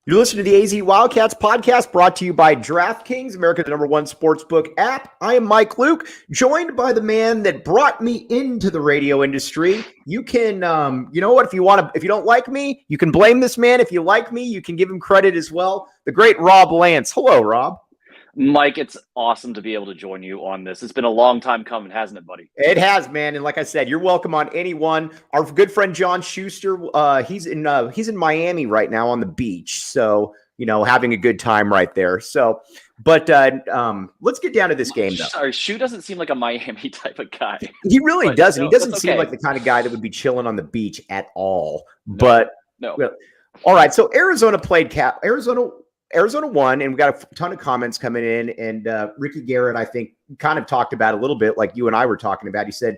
You're listening to the AZ Wildcats podcast brought to you by DraftKings, America's #1 sportsbook app. I am Mike Luke, joined by the man that brought me into the radio industry. You can, you know what, if you don't like me, you can blame this man. If you like me, you can give him credit as well. The great Rob Lance. Hello, Rob. Mike, it's awesome to be able to join you on this. It's been a long time coming, hasn't it, buddy? It has, man. And like I said, you're welcome on anyone. Our good friend John Schuster, he's in Miami right now on the beach. So, having a good time right there. So, but let's get down to this game, though. Sorry, Shu doesn't seem like a Miami type of guy. He really doesn't. He doesn't seem like the kind of guy that would be chilling on the beach at all. No. All right. So Arizona played Arizona won, and we got a ton of comments coming in. And Ricky Garrett, I think, kind of talked about a little bit like you and I were talking about. He said,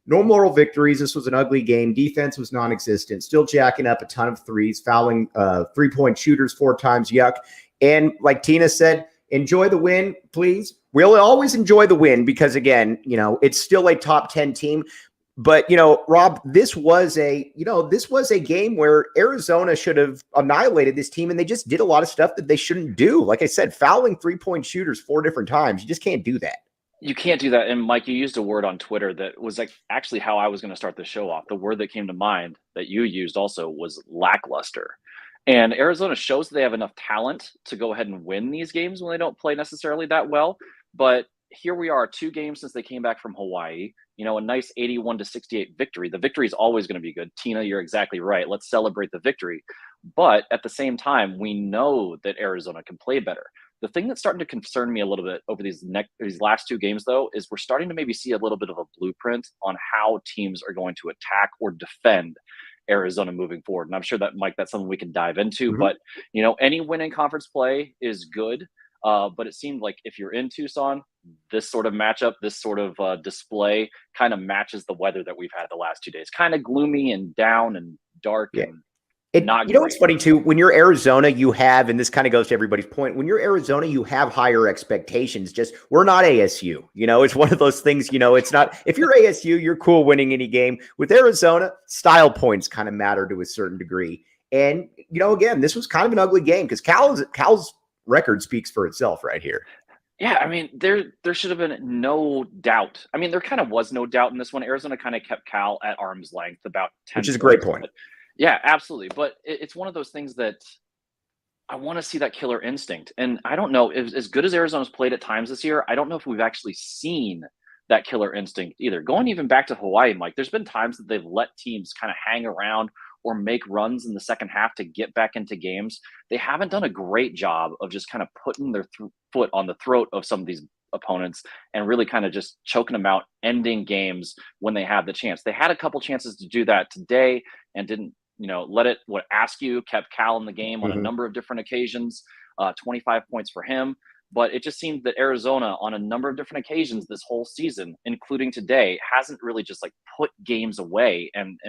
no moral victories. This was an ugly game. Defense was non-existent. Still jacking up a ton of threes, fouling three-point shooters 4 times. Yuck. And like Tina said, enjoy the win, please. We'll always enjoy the win because, again, it's still a top 10 team. But, Rob, this was a game where Arizona should have annihilated this team, and they just did a lot of stuff that they shouldn't do. Like I said, fouling 3-point shooters 4 different times. You just can't do that. You can't do that. And Mike, you used a word on Twitter that was like actually how I was going to start the show off. The word that came to mind that you used also was lackluster. And Arizona shows that they have enough talent to go ahead and win these games when they don't play necessarily that well. But here we are, 2 games since they came back from Hawaii. A nice 81-68 victory. The victory is always going to be good. Tina, you're exactly right. Let's celebrate the victory. But at the same time, we know that Arizona can play better. The thing that's starting to concern me a little bit over these last 2 games, though, is we're starting to maybe see a little bit of a blueprint on how teams are going to attack or defend Arizona moving forward. And I'm sure that, Mike, that's something we can dive into. Mm-hmm. But, any win in conference play is good. But it seemed like if you're in Tucson, this sort of matchup, this sort of display kind of matches the weather that we've had the last 2 days. Kind of gloomy and down and dark and not great. What's funny, too? When you're Arizona, you have, and this kind of goes to everybody's point, when you're Arizona, you have higher expectations. Just, we're not ASU. It's one of those things, it's not, if you're ASU, you're cool winning any game. With Arizona, style points kind of matter to a certain degree. And, again, this was kind of an ugly game because Cal's record speaks for itself right here. Yeah, I mean, there should have been no doubt. I mean, there kind of was no doubt in this one. Arizona kind of kept Cal at arm's length about 10 which is a great point. Yeah, absolutely. But it's one of those things that I want to see that killer instinct. And I don't know, as good as Arizona's played at times this year, I don't know if we've actually seen that killer instinct either. Going even back to Hawaii, Mike, there's been times that they've let teams kind of hang around or make runs in the second half to get back into games. They haven't done a great job of just kind of putting their foot on the throat of some of these opponents and really kind of just choking them out, ending games when they have the chance. They had a couple chances to do that today and didn't, let it. Askew kept Cal in the game on a number of different occasions, 25 points for him. But it just seemed that Arizona on a number of different occasions this whole season, including today, hasn't really just like put games away. And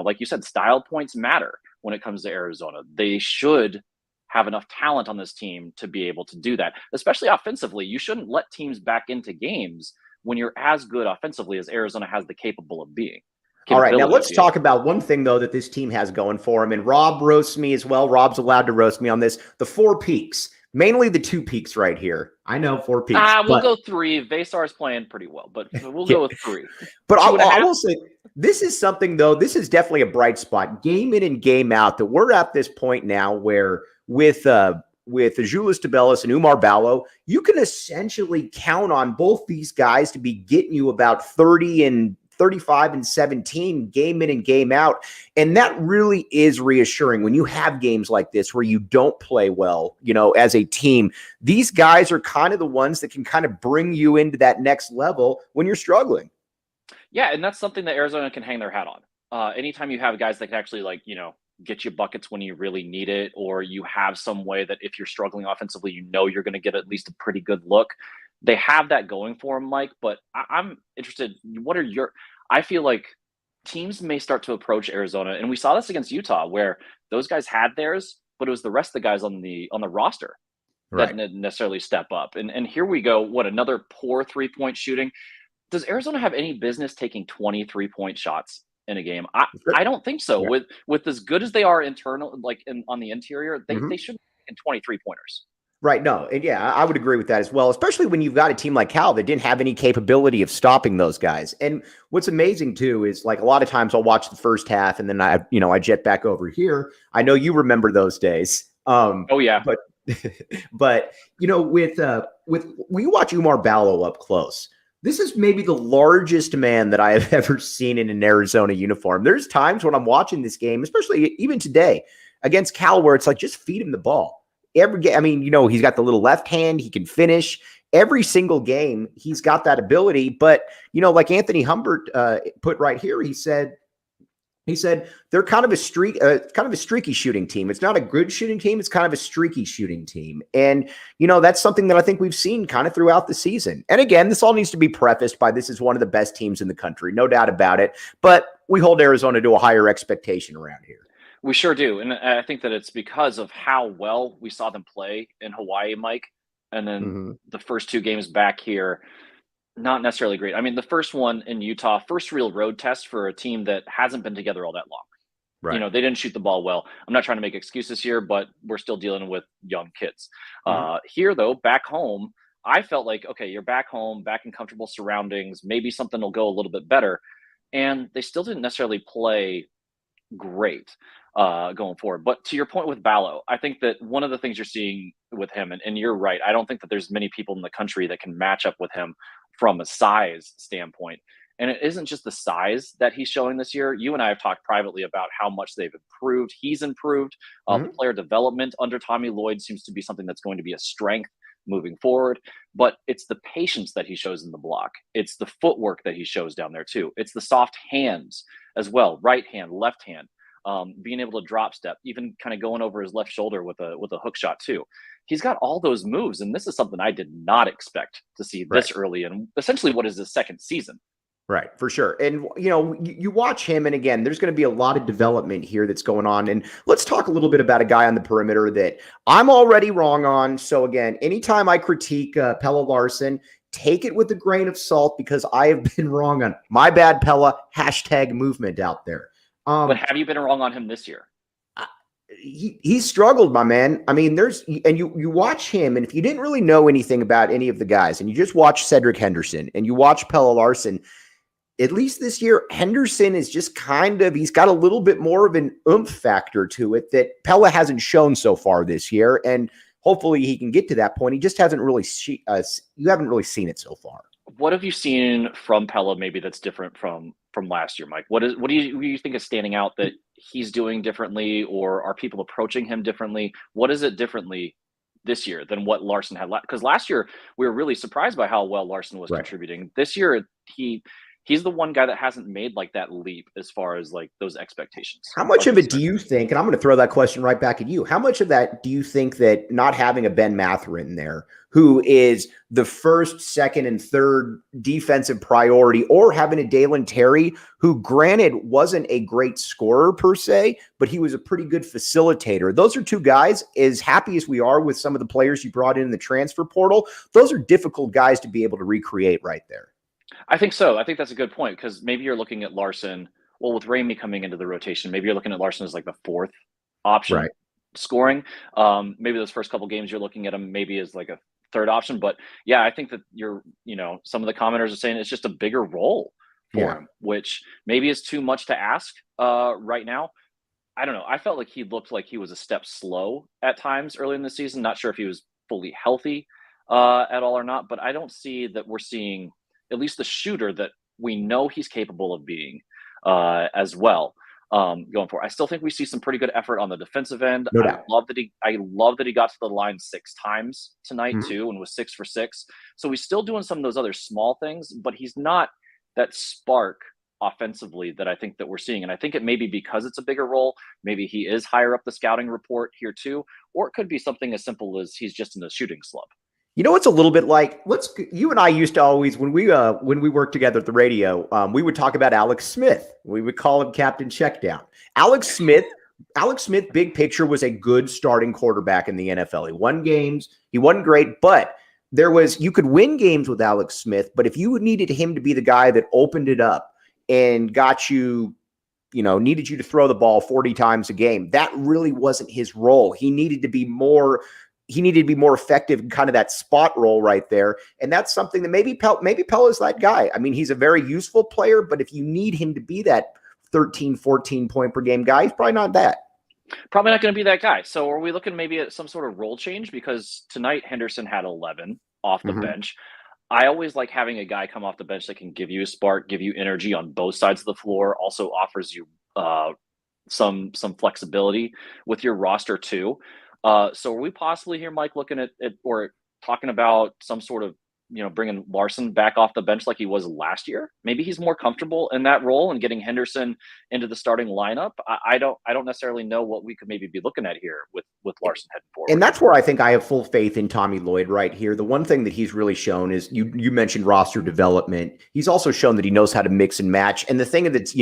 like you said, style points matter when it comes to Arizona. They should have enough talent on this team to be able to do that, especially offensively. You shouldn't let teams back into games when you're as good offensively as Arizona has the capable of being. All right, now let's talk about one thing, though, that this team has going for him. And Rob roasts me as well. Rob's allowed to roast me on this. The 4 peaks, mainly the 2 peaks right here. I know 4 peaks. We'll go 3. Vesar's playing pretty well, but we'll go with 3. But I will say, this is something, though, this is definitely a bright spot. Game in and game out, that we're at this point now where with Tubelis, Tubelis, and Umar Ballo, you can essentially count on both these guys to be getting you about 30 and 35 and 17 game in and game out. And that really is reassuring when you have games like this where you don't play well, as a team. These guys are kind of the ones that can kind of bring you into that next level when you're struggling. Yeah, and that's something that Arizona can hang their hat on. Anytime you have guys that can actually, like, get you buckets when you really need it, or you have some way that if you're struggling offensively, you're going to get at least a pretty good look. They have that going for them, Mike. But I'm interested. What are your? I feel like teams may start to approach Arizona, and we saw this against Utah, where those guys had theirs, but it was the rest of the guys on the roster that Right. didn't necessarily step up. And here we go. What, another poor 3-point shooting? Does Arizona have any business taking 23-point shots in a game? I don't think so. Yeah. With as good as they are internal, like on the interior, Mhm. they should be taking 23 pointers. Right. No. And yeah, I would agree with that as well, especially when you've got a team like Cal that didn't have any capability of stopping those guys. And what's amazing too is, like, a lot of times I'll watch the first half and then I jet back over here. I know you remember those days. Oh yeah. But but with we watch Umar Ballo up close. This is maybe the largest man that I have ever seen in an Arizona uniform. There's times when I'm watching this game, especially even today against Cal, where it's like, just feed him the ball. Every game, I mean, he's got the little left hand, he can finish. Every single game, he's got that ability. But like Anthony Humbert put right here, he said they're kind of a streaky shooting team. It's not a good shooting team. It's kind of a streaky shooting team. And, that's something that I think we've seen kind of throughout the season. And again, this all needs to be prefaced by, this is one of the best teams in the country, no doubt about it. But we hold Arizona to a higher expectation around here. We sure do. And I think that it's because of how well we saw them play in Hawaii, Mike. And then the first two games back here, not necessarily great. I mean, the first one in Utah, first real road test for a team that hasn't been together all that long. Right. They didn't shoot the ball well. I'm not trying to make excuses here, but we're still dealing with young kids. Here, though, back home, I felt like, okay, you're back home, back in comfortable surroundings. Maybe something will go a little bit better. And they still didn't necessarily play great going forward. But to your point with Ballo, I think that one of the things you're seeing with him, and you're right, I don't think that there's many people in the country that can match up with him from a size standpoint. And it isn't just the size that he's showing this year. You and I have talked privately about how much they've improved. He's improved. The player development under Tommy Lloyd seems to be something that's going to be a strength moving forward. But it's the patience that he shows in the block. It's the footwork that he shows down there too. It's the soft hands as well, right hand, left hand. Being able to drop step, even kind of going over his left shoulder with a hook shot too. He's got all those moves, and this is something I did not expect to see this early in essentially what is his second season. Right, for sure. And, you watch him, and again, there's going to be a lot of development here that's going on. And let's talk a little bit about a guy on the perimeter that I'm already wrong on. So again, anytime I critique Pelle Larsson, take it with a grain of salt, because I have been wrong on my bad, Pella, #movement out there. But have you been wrong on him this year? He struggled, my man. I mean, you watch him, and if you didn't really know anything about any of the guys, and you just watch Cedric Henderson and you watch Pelle Larsson, at least this year, Henderson is just he's got a little bit more of an oomph factor to it that Pella hasn't shown so far this year. And hopefully he can get to that point. He just hasn't really, you haven't really seen it so far. What have you seen from Pella maybe that's different from last year, Mike? What do you think is standing out that he's doing differently, or are people approaching him differently? What is it differently this year than what Larsson had? Because last year we were really surprised by how well Larsson was contributing. This year he's the one guy that hasn't made like that leap as far as like those expectations. How much of it do you think, and I'm going to throw that question right back at you, how much of that do you think that not having a Ben Mathurin there, who is the first, second, and third defensive priority, or having a Dalen Terry, who granted wasn't a great scorer per se, but he was a pretty good facilitator. Those are two guys, as happy as we are with some of the players you brought in the transfer portal, those are difficult guys to be able to recreate right there. I think so. I think that's a good point, because maybe you're looking at Larsson. Well, with Ramey coming into the rotation, maybe you're looking at Larsson as like the fourth option scoring. Maybe those first couple games you're looking at him maybe as like a third option. But yeah, I think that some of the commenters are saying it's just a bigger role for him, which maybe is too much to ask right now. I don't know. I felt like he looked like he was a step slow at times early in the season. Not sure if he was fully healthy at all or not, but I don't see that we're seeing at least the shooter that we know he's capable of being as well going forward. I still think we see some pretty good effort on the defensive end. I love that he got to the line 6 times tonight too, and was 6 for 6. So he's still doing some of those other small things, but he's not that spark offensively that I think that we're seeing. And I think it may be because it's a bigger role. Maybe he is higher up the scouting report here too, or it could be something as simple as he's just in a shooting slump. You know, it's a little bit like you and I used to always, when we worked together at the radio, we would talk about Alex Smith. We would call him Captain Checkdown. Alex Smith, big picture, was a good starting quarterback in the NFL. He won games. He wasn't great, but you could win games with Alex Smith. But if you needed him to be the guy that opened it up and got you, needed you to throw the ball 40 times a game, that really wasn't his role. He needed to be more effective in kind of that spot role right there. And that's something that maybe Pelle is that guy. I mean, he's a very useful player, but if you need him to be that 13, 14 point per game guy, he's probably not that. Probably not going to be that guy. So are we looking maybe at some sort of role change? Because tonight Henderson had 11 off the bench. I always like having a guy come off the bench that can give you a spark, give you energy on both sides of the floor, also offers you some flexibility with your roster too. So are we possibly here, Mike, looking at or talking about some sort of, bringing Larsson back off the bench like he was last year? Maybe he's more comfortable in that role and getting Henderson into the starting lineup. I don't necessarily know what we could maybe be looking at here with Larsson heading forward. And that's where I think I have full faith in Tommy Lloyd right here. The one thing that he's really shown is you mentioned roster development. He's also shown that he knows how to mix and match. And the thing that's,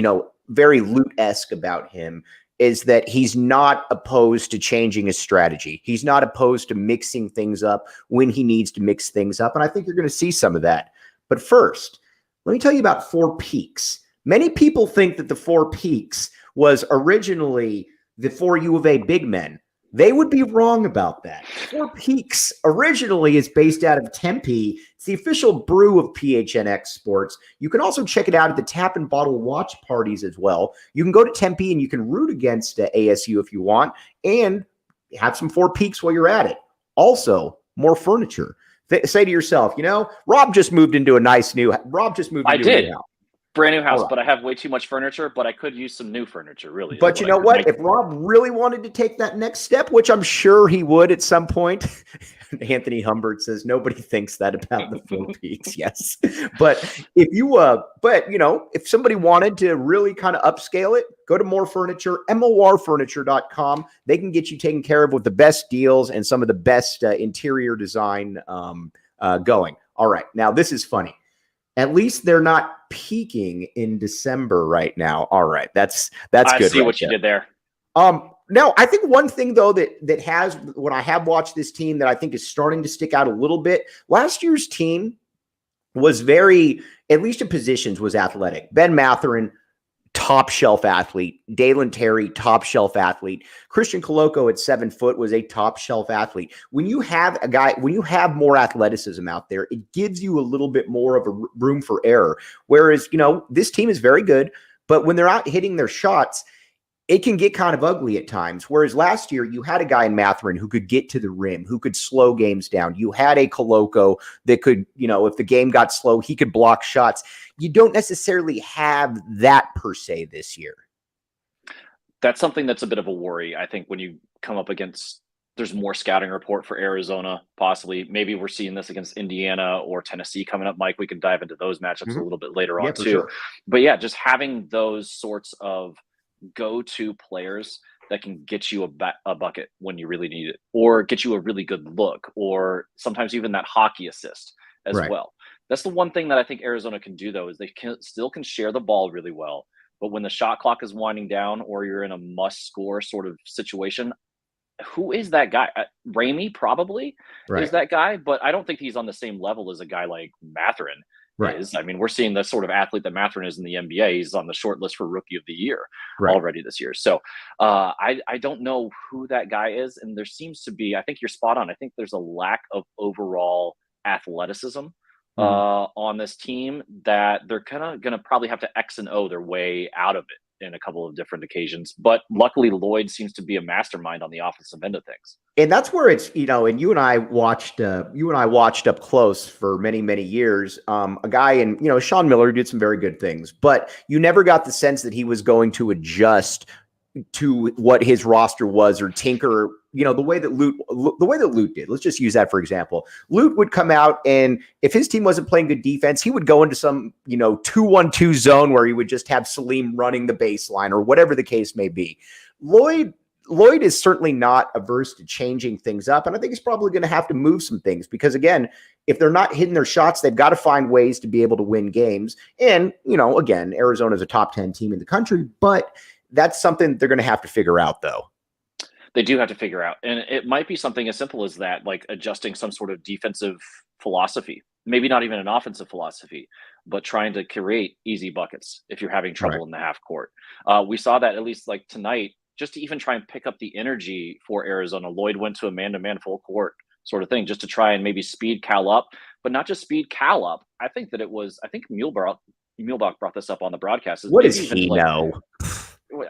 very Lute-esque about him is that he's not opposed to changing his strategy. He's not opposed to mixing things up when he needs to mix things up. And I think you're going to see some of that. But first, let me tell you about Four Peaks. Many people think that the Four Peaks was originally the 4 U of A big men. They would be wrong about that. Four Peaks originally is based out of Tempe. It's the official brew of PHNX Sports. You can also check it out at the Tap and Bottle watch parties as well. You can go to Tempe and you can root against ASU if you want and have some Four Peaks while you're at it. Also, more furniture. Say to yourself, Rob just moved into a nice new house. Brand new house, right. But I have way too much furniture, but I could use some new furniture, really. But you know what? If Rob really wanted to take that next step, which I'm sure he would at some point, Anthony Humbert says nobody thinks that about the Four Peaks. Yes. But if somebody wanted to really kind of upscale it, go to More Furniture, morfurniture.com. They can get you taken care of with the best deals and some of the best interior design going. All right. Now, this is funny. At least they're not peaking in December right now. All right. That's good. I see what you did there. Now, I think one thing, though, that has, when I have watched this team that I think is starting to stick out a little bit, last year's team was at least in positions, was athletic. Ben Matherin, top shelf athlete. Dalen Terry, top shelf athlete. Christian Coloco at 7 foot was a top shelf athlete. When you have more athleticism out there, it gives you a little bit more of a room for error. Whereas, this team is very good, but when they're out hitting their shots, it can get kind of ugly at times. Whereas last year, you had a guy in Matherin who could get to the rim, who could slow games down. You had a Coloco that could, if the game got slow, he could block shots. You don't necessarily have that per se this year. That's something that's a bit of a worry. I think when you come up against, there's more scouting report for Arizona, possibly. Maybe we're seeing this against Indiana or Tennessee coming up, Mike. We can dive into those matchups a little bit later on too. Sure. But yeah, just having those sorts of go-to players that can get you a bucket when you really need it, or get you a really good look, or sometimes even that hockey assist as well. That's the one thing that I think Arizona can do, though, is they still can share the ball really well. But when the shot clock is winding down or you're in a must-score sort of situation, who is that guy? Ramey probably is that guy, but I don't think he's on the same level as a guy like Matherin. Is. I mean, we're seeing the sort of athlete that Matherin is in the NBA. He's on the short list for Rookie of the Year already this year. So I don't know who that guy is. And there seems to be, I think you're spot on. I think there's a lack of overall athleticism on this team that they're kind of going to probably have to X and O their way out of it in a couple of different occasions. But luckily, Lloyd seems to be a mastermind on the offensive end of things. And that's where it's, and you and I watched up close for many, many years. A guy in, Sean Miller did some very good things, but you never got the sense that he was going to adjust to what his roster was or tinker you know, the way that Lute did. Let's just use that for example. Lute would come out, and if his team wasn't playing good defense, he would go into some, you know, 2-1-2 zone where he would just have Salim running the baseline or whatever the case may be. Lloyd is certainly not averse to changing things up, and I think he's probably going to have to move some things because, again, if they're not hitting their shots, they've got to find ways to be able to win games. And, you know, again, Arizona is a top 10 team in the country, but that's something they're going to have to figure out, though. They do have to figure out, and it might be something as simple as that, like adjusting some sort of defensive philosophy, maybe not even an offensive philosophy, but trying to create easy buckets if you're having trouble in the half court. We saw that at least like tonight, just to even try and pick up the energy for Arizona. Lloyd went to a man-to-man full court sort of thing just to try and maybe speed Cal up, but not just speed Cal up. I think Muehlbach brought this up on the broadcast. What does he know?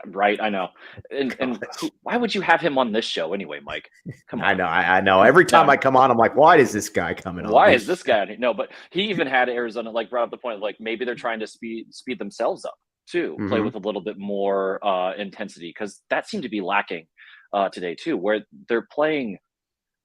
Right, I know. And why would you have him on this show anyway, Mike? Come on. I know. Every time I come on, I'm like, why is this guy coming on? Why is this guy on here? No, but he even had Arizona like brought up the point of like maybe they're trying to speed themselves up too, play with a little bit more intensity, because that seemed to be lacking today too, where they're playing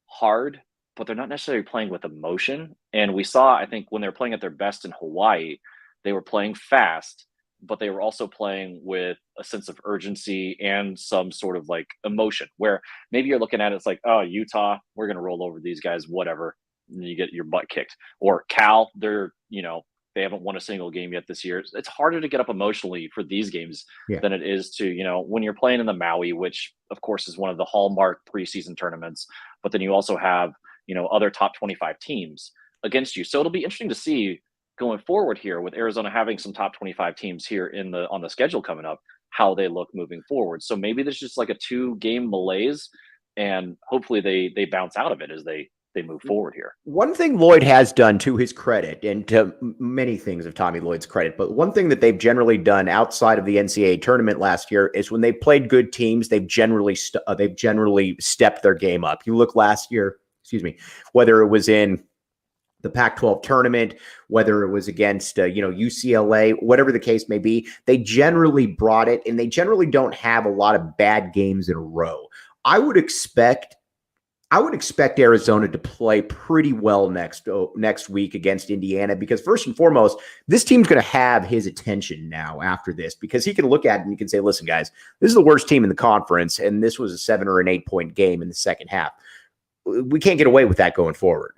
hard, but they're not necessarily playing with emotion. And we saw, I think, when they're playing at their best in Hawaii, they were playing fast, but they were also playing with a sense of urgency and some sort of like emotion, where maybe you're looking at it, it's like, oh, Utah, we're going to roll over these guys, whatever. And you get your butt kicked. Or Cal, they're, you know, they haven't won a single game yet this year. It's harder to get up emotionally for these games than it is to, you know, when you're playing in the Maui, which of course is one of the hallmark preseason tournaments, but then you also have, you know, other top 25 teams against you. So it'll be interesting to see going forward here with Arizona having some top 25 teams here on the schedule coming up, how they look moving forward. So maybe there's just like a 2-game malaise, and hopefully they bounce out of it as they move forward here. One thing Lloyd has done, to his credit, and to many things of Tommy Lloyd's credit, but one thing that they've generally done outside of the NCAA tournament last year is when they played good teams, they've generally stepped their game up. You look last year, whether it was in the Pac-12 tournament, whether it was against, UCLA, whatever the case may be, they generally brought it, and they generally don't have a lot of bad games in a row. I would expect Arizona to play pretty well next week against Indiana, because first and foremost, this team's going to have his attention now after this, because he can look at it and he can say, listen, guys, this is the worst team in the conference, and this was a 7 or an 8-point game in the second half. We can't get away with that going forward.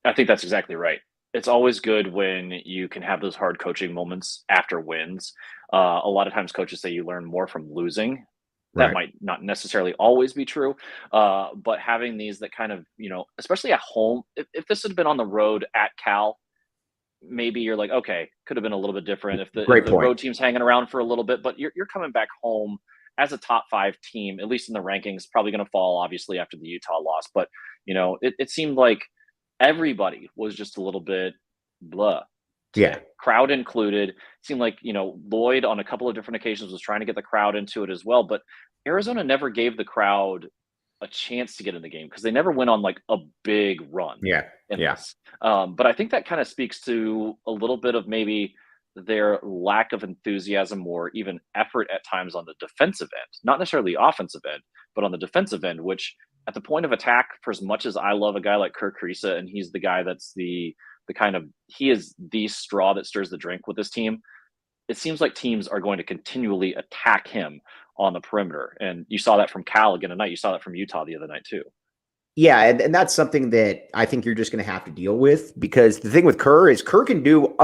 I think that's exactly right. It's always good when you can have those hard coaching moments after wins. A lot of times coaches say you learn more from losing. That might not necessarily always be true, but having these that kind of, you know, especially at home, if this had been on the road at Cal, maybe you're like, okay, could have been a little bit different if the road team's hanging around for a little bit, but you're coming back home as a top 5 team, at least in the rankings, probably going to fall obviously after the Utah loss. But, you know, it seemed like everybody was just a little bit blah. Yeah. Crowd included. It seemed like, you know, Lloyd on a couple of different occasions was trying to get the crowd into it as well, but Arizona never gave the crowd a chance to get in the game because they never went on like a big run. This. But I think that kind of speaks to a little bit of maybe their lack of enthusiasm or even effort at times on the defensive end, not necessarily the offensive end, but on the defensive end, which at the point of attack, for as much as I love a guy like Kirk Kriisa, and he's the guy that's he is the straw that stirs the drink with this team, it seems like teams are going to continually attack him on the perimeter. And you saw that from Cal again tonight. You saw that from Utah the other night too. Yeah, and that's something that I think you're just going to have to deal with, because the thing with Kerr is Kerr can do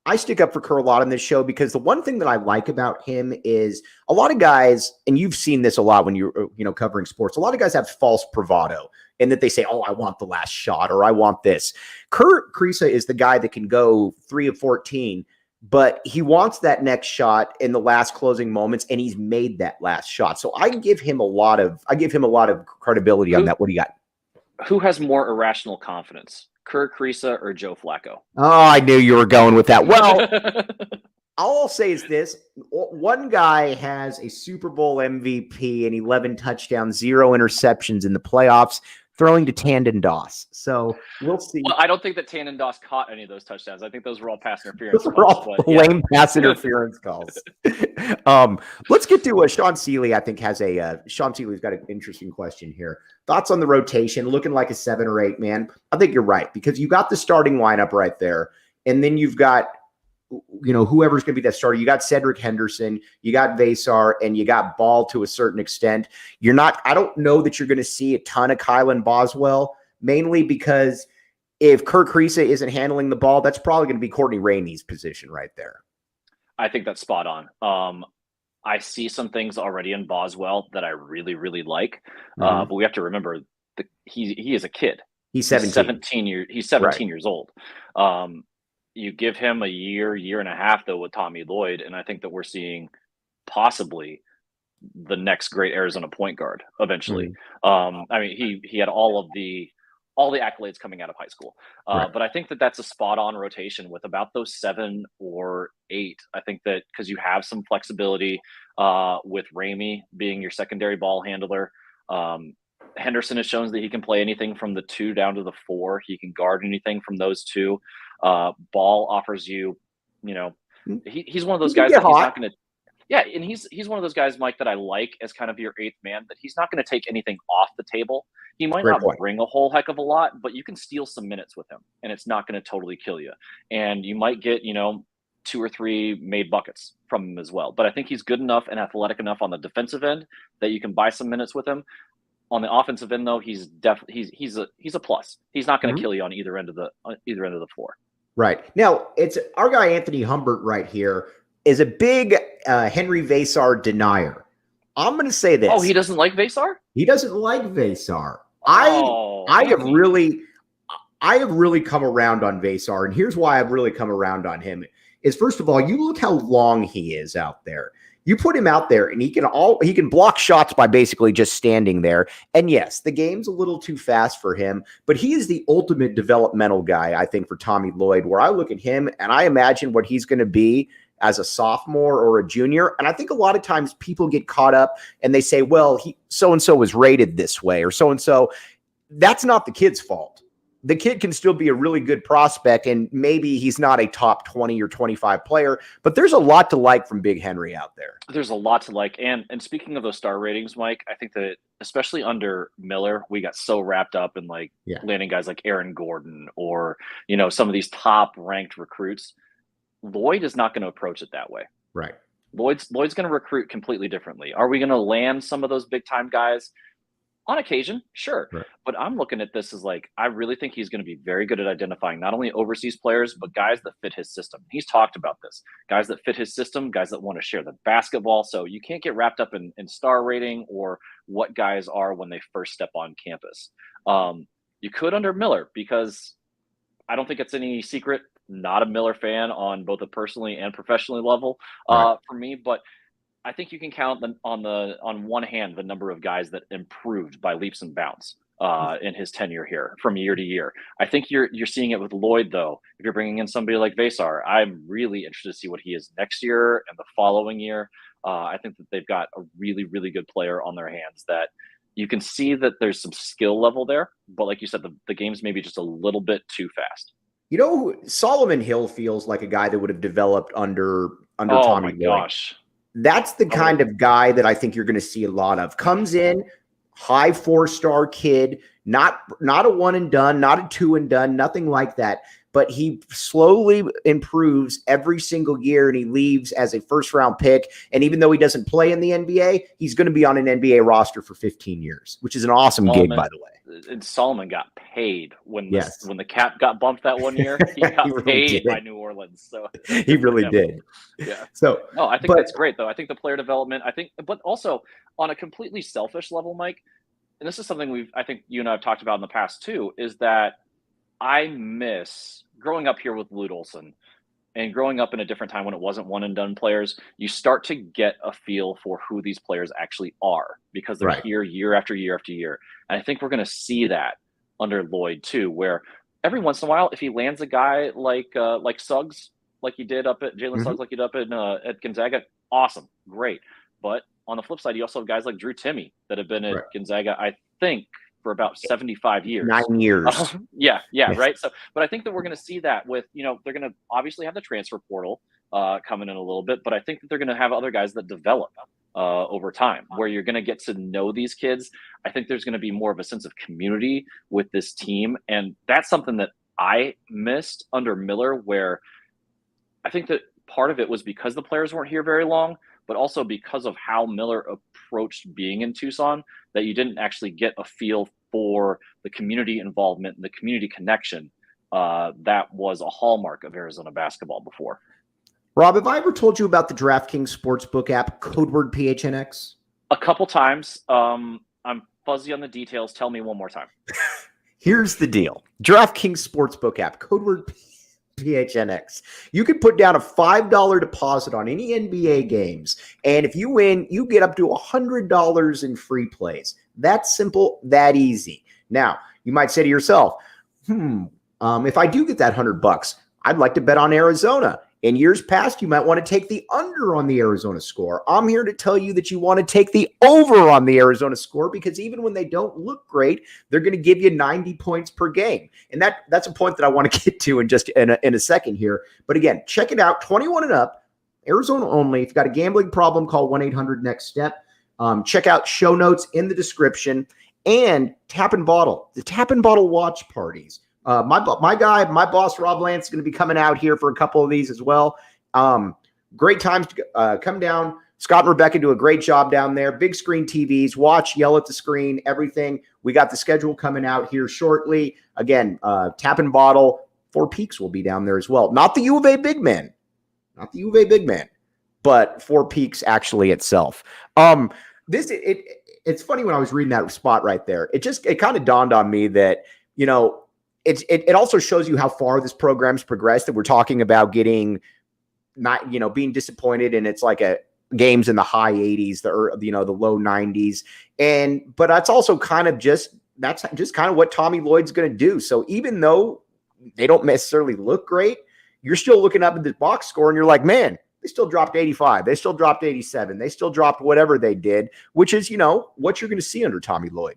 I stick up for Kerr a lot on this show, because the one thing that I like about him is a lot of guys, and you've seen this a lot when you're covering sports, a lot of guys have false bravado, and that they say, oh, I want the last shot, or I want this. Kirk Kriisa is the guy that can go 3 of 14, but he wants that next shot in the last closing moments, and he's made that last shot. So I give him a lot of credibility on that. What do you got? Who has more irrational confidence, Kirk Kriisa or Joe Flacco? Oh, I knew you were going with that. Well, all I'll say is this. One guy has a Super Bowl MVP and 11 touchdowns, 0 interceptions in the playoffs. throwing to Tandon Doss. So we'll see. Well, I don't think that Tandon Doss caught any of those touchdowns. I think those were all pass interference. Those were all lame pass interference calls. Let's get to Sean Seeley. I think has Sean Seeley's got an interesting question here. Thoughts on the rotation, looking like a 7 or 8 man. I think you're right, because you got the starting lineup right there, and then you've got, whoever's going to be that starter. You got Cedric Henderson, you got Vasar, and you got Ball to a certain extent. I don't know that you're going to see a ton of Kylan Boswell, mainly because if Kirk Kriisa isn't handling the ball, that's probably going to be Courtney Ramey's position right there. I think that's spot on. I see some things already in Boswell that I really, really like. But we have to remember he is a kid. He's 17. He's 17 years old. You give him a year and a half, though, with Tommy Lloyd, and I think that we're seeing possibly the next great Arizona point guard eventually. I mean, he had all the accolades coming out of high school. But I think that that's a spot on rotation with about those 7 or 8. I think that because you have some flexibility with Ramey being your secondary ball handler. Henderson has shown that he can play anything from the 2 down to the 4. He can guard anything from those 2. Ball offers you, he's one of those guys that he's not going to. Yeah, and he's one of those guys, Mike, that I like as kind of your 8th man, that he's not going to take anything off the table. He might not bring a whole heck of a lot, but you can steal some minutes with him, and it's not going to totally kill you. And you might get, 2 or 3 made buckets from him as well. But I think he's good enough and athletic enough on the defensive end that you can buy some minutes with him. On the offensive end, though, he's a plus. He's not going to kill you on either end of the floor. Right. Now, it's our guy Anthony Humbert right here is a big Henry Vasar denier. I'm going to say this. Oh, he doesn't like Vasar? He doesn't like Vasar. I have really come around on Vasar, and here's why I've really come around on him is, first of all, you look how long he is out there. You put him out there and he can block shots by basically just standing there. And yes, the game's a little too fast for him, but he is the ultimate developmental guy, I think, for Tommy Lloyd, where I look at him and I imagine what he's going to be as a sophomore or a junior. And I think a lot of times people get caught up and they say, well, so-and-so was rated this way or so-and-so. That's not the kid's fault. The kid can still be a really good prospect, and maybe he's not a top 20 or 25 player, but there's a lot to like from Big Henry out there. There's a lot to like. And speaking of those star ratings, Mike, I think that especially under Miller, we got so wrapped up in landing guys like Aaron Gordon or, some of these top ranked recruits. Lloyd is not going to approach it that way. Right. Lloyd's going to recruit completely differently. Are we going to land some of those big time guys? On occasion, sure. Right. But I'm looking at this as I really think he's going to be very good at identifying not only overseas players, but guys that fit his system. He's talked about this. Guys that fit his system, guys that want to share the basketball. So you can't get wrapped up in star rating or what guys are when they first step on campus. You could under Miller, because I don't think it's any secret, not a Miller fan on both a personally and professionally level for me, but I think you can count on one hand the number of guys that improved by leaps and bounds in his tenure here from year to year. I think you're seeing it with Lloyd, though. If you're bringing in somebody like Vasar, I'm really interested to see what he is next year and the following year. I think that they've got a really, really good player on their hands that you can see that there's some skill level there. But like you said, the game's maybe just a little bit too fast. Solomon Hill feels like a guy that would have developed under Tommy Lloyd. Oh, my gosh. That's the kind of guy that I think you're going to see a lot of. Comes in, high 4-star kid, not a one and done, not a 2 and done, nothing like that. But he slowly improves every single year, and he leaves as a first-round pick. And even though he doesn't play in the NBA, he's going to be on an NBA roster for 15 years, which is an awesome gig, by the way. And Solomon got paid when the cap got bumped that one year. He got he really paid by New Orleans. So he really did. Yeah. So I think that's great, though. I think the player development, but also on a completely selfish level, Mike, and this is something I think you and I have talked about in the past too, is that I miss growing up here with Lute Olson and growing up in a different time when it wasn't one and done players. You start to get a feel for who these players actually are because they're here year after year after year. And I think we're going to see that under Lloyd too, where every once in a while, if he lands a guy like Suggs, like he did up at Jalen Suggs, like he did up at Gonzaga, awesome, great. But on the flip side, you also have guys like Drew Timme that have been at Gonzaga, I think, for about 75 years. 9 years. Yeah, right. So, but I think that we're going to see that with, they're going to obviously have the transfer portal coming in a little bit, but I think that they're going to have other guys that develop over time, where you're going to get to know these kids. I think there's going to be more of a sense of community with this team, and that's something that I missed under Miller, where I think that part of it was because the players weren't here very long, but also because of how Miller approached being in Tucson, that you didn't actually get a feel for the community involvement and the community connection that was a hallmark of Arizona basketball before. Rob, have I ever told you about the DraftKings Sportsbook app, code word PHNX? A couple times. I'm fuzzy on the details. Tell me one more time. Here's the deal. DraftKings Sportsbook app, code word PHNX. You could put down a $5 deposit on any NBA games, and if you win, you get up to $100 in free plays. That simple, that easy. Now, you might say to yourself, if I do get that $100, I'd like to bet on Arizona. In years past, you might want to take the under on the Arizona score. I'm here to tell you that you want to take the over on the Arizona score, because even when they don't look great, they're going to give you 90 points per game. And that's a point that I want to get to in just in a second here. But again, check it out. 21 and up, Arizona only. If you've got a gambling problem, call 1-800-NEXT-STEP. Check out show notes in the description, and Tap and Bottle, the Tap and Bottle watch parties. My boss, Rob Lance, is going to be coming out here for a couple of these as well. Great times to come down. Scott and Rebecca do a great job down there. Big screen TVs, watch, yell at the screen, everything. We got the schedule coming out here shortly. Again, Tap and Bottle, Four Peaks will be down there as well. Not the U of A big man. Not the U of A big man, but Four Peaks actually itself. It's funny, when I was reading that spot right there, it kind of dawned on me that, it also shows you how far this program's progressed, that we're talking about being disappointed, and it's like games in the high 80s, the low 90s. But that's also kind of just kind of what Tommy Lloyd's going to do. So even though they don't necessarily look great, you're still looking up at the box score and you're like, man, they still dropped 85. They still dropped 87. They still dropped whatever they did, which is, what you're going to see under Tommy Lloyd.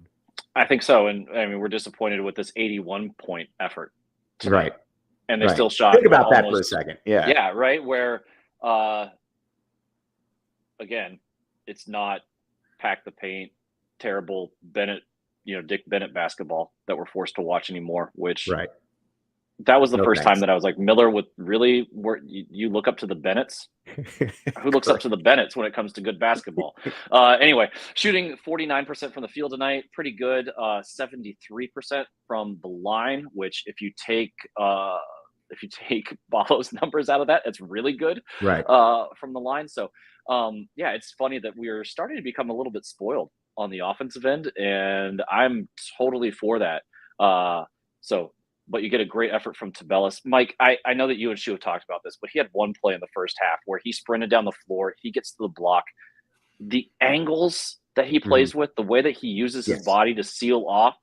I think so. And I mean, we're disappointed with this 81-point effort tonight. Right. And they still shot. Think about that for a second. Yeah. Yeah. Right. Where, again, it's not pack the paint, terrible Bennett, Dick Bennett basketball that we're forced to watch anymore, which that was the first time that I was like, Miller would really you look up to the Bennetts. Who looks up to the Bennetts when it comes to good basketball? Anyway, shooting 49% from the field tonight, pretty good. 73% from the line, which if you take Ballo's numbers out of that, it's really good. Right. From the line. So it's funny that we're starting to become a little bit spoiled on the offensive end, and I'm totally for that. But you get a great effort from Tubelis. Mike, I know that you and Shu have talked about this, but he had one play in the first half where he sprinted down the floor. He gets to the block. The angles that he plays with, the way that he uses his body to seal off,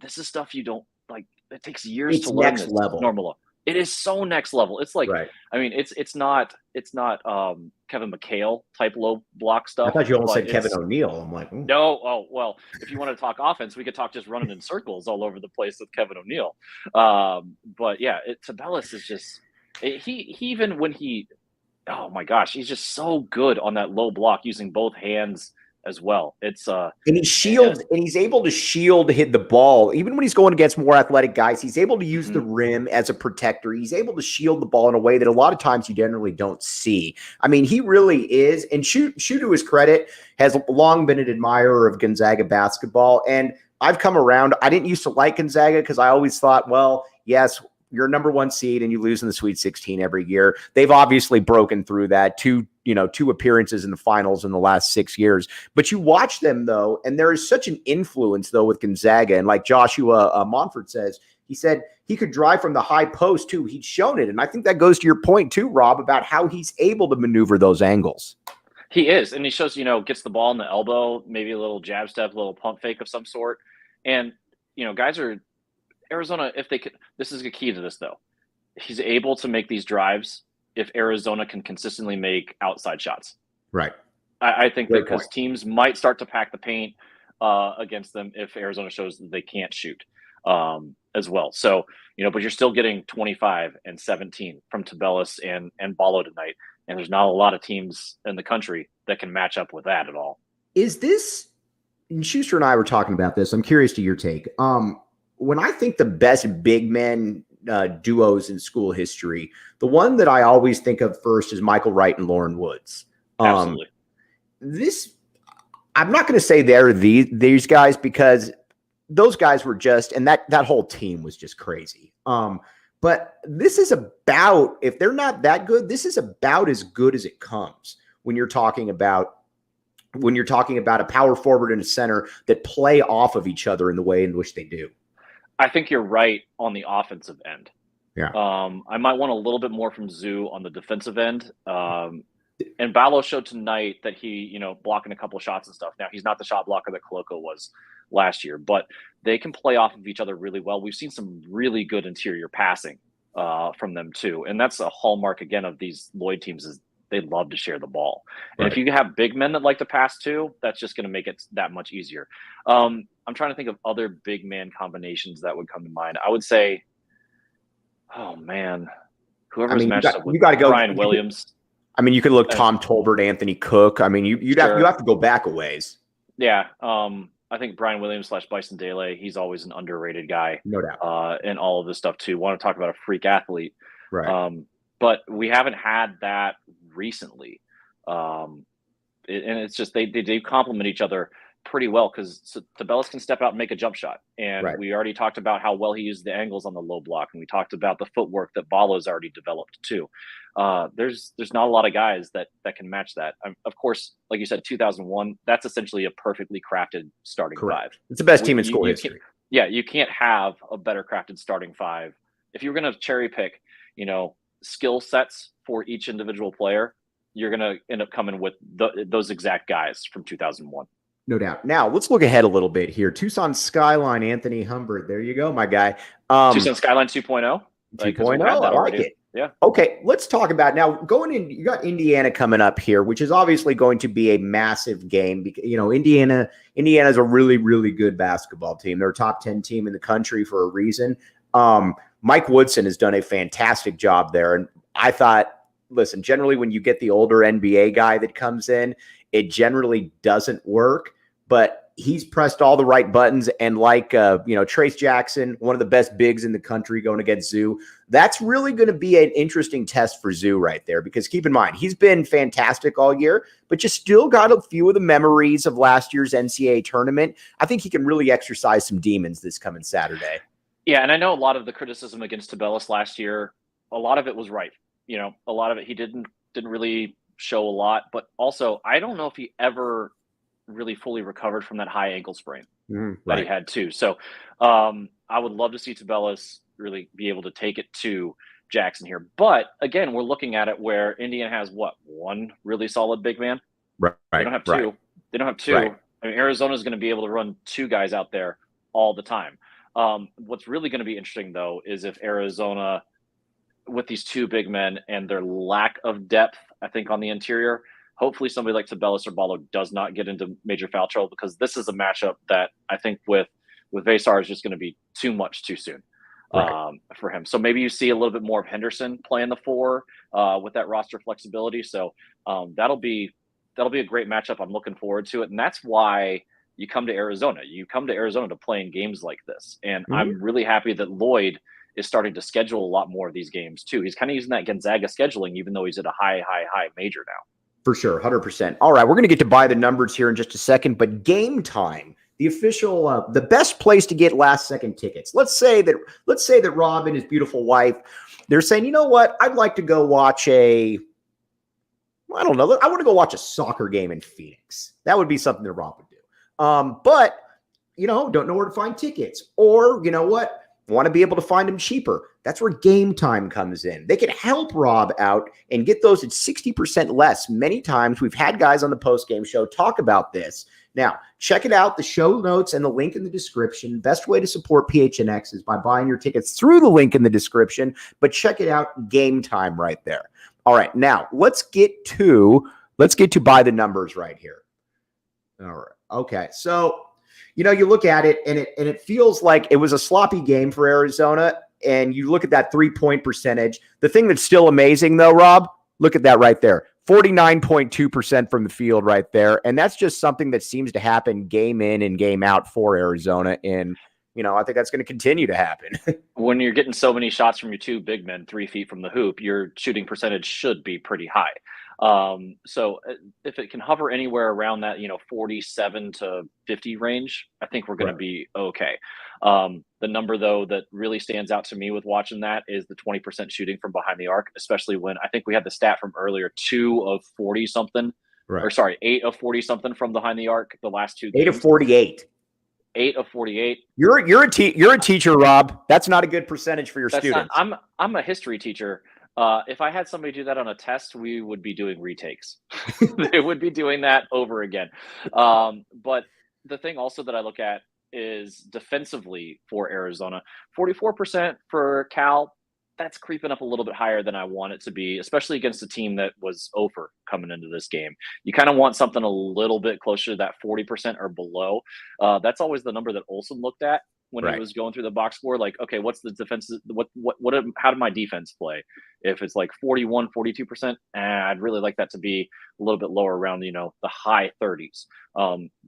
this is stuff you don't like. It takes years to learn. Next level. Normal. It is so next level. It's like, I mean, it's not Kevin McHale type low block stuff. I thought you almost said Kevin O'Neill. I'm like, no. Oh, well, if you want to talk offense, we could talk just running in circles all over the place with Kevin O'Neill. But yeah, Tubelis is just, he even when oh my gosh, he's just so good on that low block using both hands as well. It's and he shields, and he's able to hit the ball even when he's going against more athletic guys. He's able to use the rim as a protector. He's able to shield the ball in a way that a lot of times you generally don't see. I mean, he really is. And Shu, to his credit, has long been an admirer of Gonzaga basketball. And I've come around. I didn't used to like Gonzaga because I always thought, well, yes, you're a number one seed and you lose in the Sweet 16 every year. They've obviously broken through that. Two appearances in the finals in the last 6 years. But you watch them, though, and there is such an influence, though, with Gonzaga. And like Joshua Monfort says, he said he could drive from the high post, too. He'd shown it. And I think that goes to your point, too, Rob, about how he's able to maneuver those angles. He is. And he shows, gets the ball in the elbow, maybe a little jab step, a little pump fake of some sort. And, guys are – Arizona, if they could – this is the key to this, though. He's able to make these drives if Arizona can consistently make outside shots. Right. I think because teams might start to pack the paint. against them if Arizona shows that they can't shoot as well. So, but you're still getting 25 and 17 from Tubelis and Ballo tonight. And there's not a lot of teams in the country that can match up with that at all. Is this, and Schuster and I were talking about this, I'm curious to your take. When I think the best big men duos in school history, the one that I always think of first is Michael Wright and Lauren Woods. Absolutely. I'm not going to say they're these guys, because those guys were just, and that whole team was just crazy. But this is about, if they're not that good, this is about as good as it comes when you're talking about a power forward and a center that play off of each other in the way in which they do. I think you're right on the offensive end. Yeah. I might want a little bit more from Zoo on the defensive end. And Ballo showed tonight that he, blocking a couple of shots and stuff. Now, he's not the shot blocker that Koloko was last year, but they can play off of each other really well. We've seen some really good interior passing from them too. And that's a hallmark, again, of these Lloyd teams, is they love to share the ball. And if you have big men that like to pass too, that's just going to make it that much easier. I'm trying to think of other big man combinations that would come to mind. I would say, oh man, whoever's matched up with Brian Williams. You could look Tom Tolbert, Anthony Cook. You have to go back a ways. Yeah. I think Brian Williams / Bison Dele, he's always an underrated guy. No doubt. And all of this stuff too. Want to talk about a freak athlete. Right. But we haven't had that recently. And it's just they complement each other pretty well, because Tubelis can step out and make a jump shot. And we already talked about how well he used the angles on the low block. And we talked about the footwork that Ballo's already developed too. There's not a lot of guys that can match that. Of course, like you said, 2001, that's essentially a perfectly crafted starting five. It's the best team in school history. You can't have a better crafted starting five. If you're going to cherry pick, skill sets for each individual player, you're going to end up coming with those exact guys from 2001. No doubt. Now, let's look ahead a little bit here. Tucson Skyline, Anthony Humbert. There you go, my guy. Tucson Skyline 2.0. 2.0, I like it. Yeah. Okay, let's talk about now going in. You got Indiana coming up here, which is obviously going to be a massive game because Indiana is a really, really good basketball team. They're a top 10 team in the country for a reason. Mike Woodson has done a fantastic job there, and I thought, listen, generally when you get the older NBA guy that comes in, it generally doesn't work, but he's pressed all the right buttons. And like, Trace Jackson, one of the best bigs in the country going against Zoo, that's really going to be an interesting test for Zoo right there, because keep in mind, he's been fantastic all year, but you still got a few of the memories of last year's NCAA tournament. I think he can really exercise some demons this coming Saturday. Yeah. And I know a lot of the criticism against Tubelis last year, a lot of it was right. A lot of it, he didn't really show a lot, but also I don't know if he ever really fully recovered from that high ankle sprain that he had too. So I would love to see Tubelis really be able to take it to Jackson here. But again, we're looking at it where Indiana has one really solid big man. Right. They don't have two. Right. They don't have two. Right. Arizona is going to be able to run two guys out there all the time. What's really going to be interesting though is if Arizona, with these two big men and their lack of depth, I think on the interior, hopefully somebody like Tubelis or Ballo does not get into major foul trouble, because this is a matchup that I think with Vasar is just going to be too much too soon for him. So maybe you see a little bit more of Henderson playing the four with that roster flexibility. So that'll be a great matchup. I'm looking forward to it. And that's why you come to Arizona. You come to Arizona to play in games like this. And I'm really happy that Lloyd is starting to schedule a lot more of these games too. He's kind of using that Gonzaga scheduling, even though he's at a high major now. For sure, 100%. All right, we're going to get to buy the numbers here in just a second, but Game Time, the official, the best place to get last-second tickets. Let's say that Rob and his beautiful wife, they're saying, you know what, I'd like to go watch I want to go watch a soccer game in Phoenix. That would be something that Rob would do. But don't know where to find tickets, or you know what, want to be able to find them cheaper. That's where Game Time comes in. They can help Rob out and get those at 60% less. Many times we've had guys on the post-game show talk about this. Now, check it out. The show notes and the link in the description. Best way to support PHNX is by buying your tickets through the link in the description. But check it out, Game Time right there. All right, now let's get to buy the numbers right here. All right. Okay, so You look at it and it feels like it was a sloppy game for Arizona. And you look at that 3-point percentage. The thing that's still amazing, though, Rob, look at that right there. 49.2% from the field right there. And that's just something that seems to happen game in and game out for Arizona. And, I think that's going to continue to happen. When you're getting so many shots from your two big men 3 feet from the hoop, your shooting percentage should be pretty high. So if it can hover anywhere around that, 47 to 50 range, I think we're going to be okay. The number, though, that really stands out to me with watching that is the 20% shooting from behind the arc, especially when I think we had the stat from earlier, 2 of 40 something, or sorry, 8 of 40 something from behind the arc the last 2 games. 8 of 48. 8 of 48. You're a teacher, Rob. That's not a good percentage for your students. I'm a history teacher. If I had somebody do that on a test, we would be doing retakes. They would be doing that over again. But the thing also that I look at is defensively for Arizona, 44% for Cal. That's creeping up a little bit higher than I want it to be, especially against a team that was over coming into this game. You kind of want something a little bit closer to that 40% or below. That's always the number that Olsen looked at when he was going through the box score. Like, okay, what's the defense? How did my defense play? If it's like 41, 42%, I'd really like that to be a little bit lower around, the high 30s.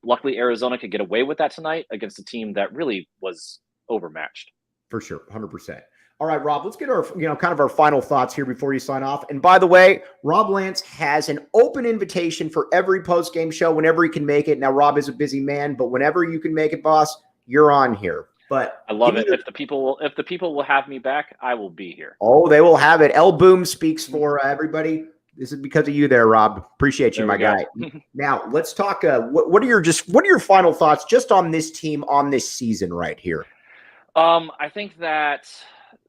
Luckily, Arizona could get away with that tonight against a team that really was overmatched. For sure, 100%. All right, Rob, let's get our, kind of our final thoughts here before you sign off. And by the way, Rob Lance has an open invitation for every post-game show whenever he can make it. Now, Rob is a busy man, but whenever you can make it, boss, you're on here. But I love it. If the people will have me back, I will be here. Oh, they will have it. L Boom speaks for everybody. This is because of you there, Rob. Appreciate you, my guy. Now, let's talk. What are your final thoughts just on this team on this season right here? I think that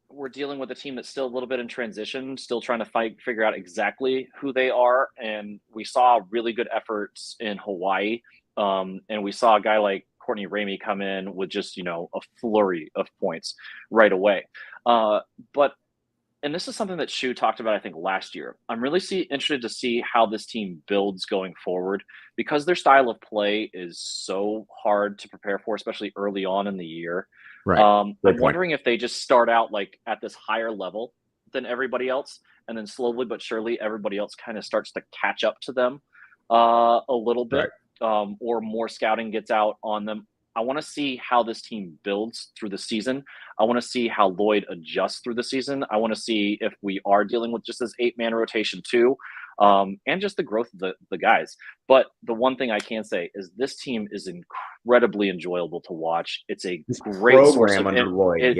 we're dealing with a team that's still a little bit in transition, still trying to figure out exactly who they are. And we saw really good efforts in Hawaii. And we saw a guy like Courtney Ramey come in with just, a flurry of points right away. And this is something that Shu talked about, I think, last year. I'm really interested to see how this team builds going forward because their style of play is so hard to prepare for, especially early on in the year. Right. I'm wondering if they just start out like at this higher level than everybody else, and then slowly but surely everybody else kind of starts to catch up to them a little bit, or more scouting gets out on them. I want to see how this team builds through the season. I want to see how Lloyd adjusts through the season. I want to see if we are dealing with just this 8-man rotation too, and just the growth of the guys. But the one thing I can say is this team is incredibly enjoyable to watch. It's a great source of under Lloyd.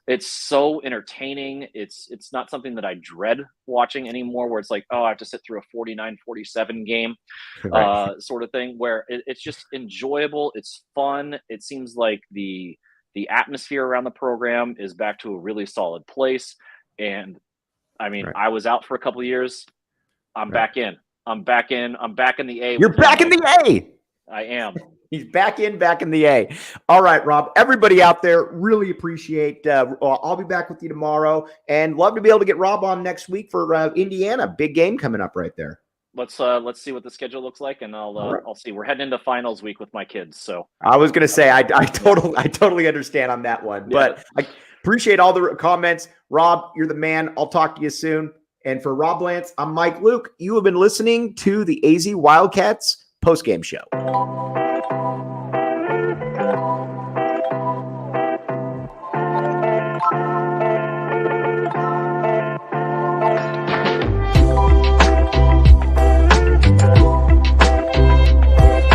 It's so entertaining. It's not something that I dread watching anymore, where it's like, oh, I have to sit through a 49-47 game sort of thing, where it's just enjoyable. It's fun. It seems like the atmosphere around the program is back to a really solid place. And I mean, I was out for a couple of years. I'm back in. I'm back in the A. You're back in the A. I am. He's back in the A. All right, Rob. Everybody out there, really appreciate. I'll be back with you tomorrow, and love to be able to get Rob on next week for Indiana. Big game coming up right there. Let's see what the schedule looks like, and I'll see. We're heading into finals week with my kids, so I was gonna say I totally understand on that one, but I appreciate all the comments. Rob, you're the man. I'll talk to you soon. And for Rob Lance, I'm Mike Luke. You have been listening to the AZ Wildcats postgame show.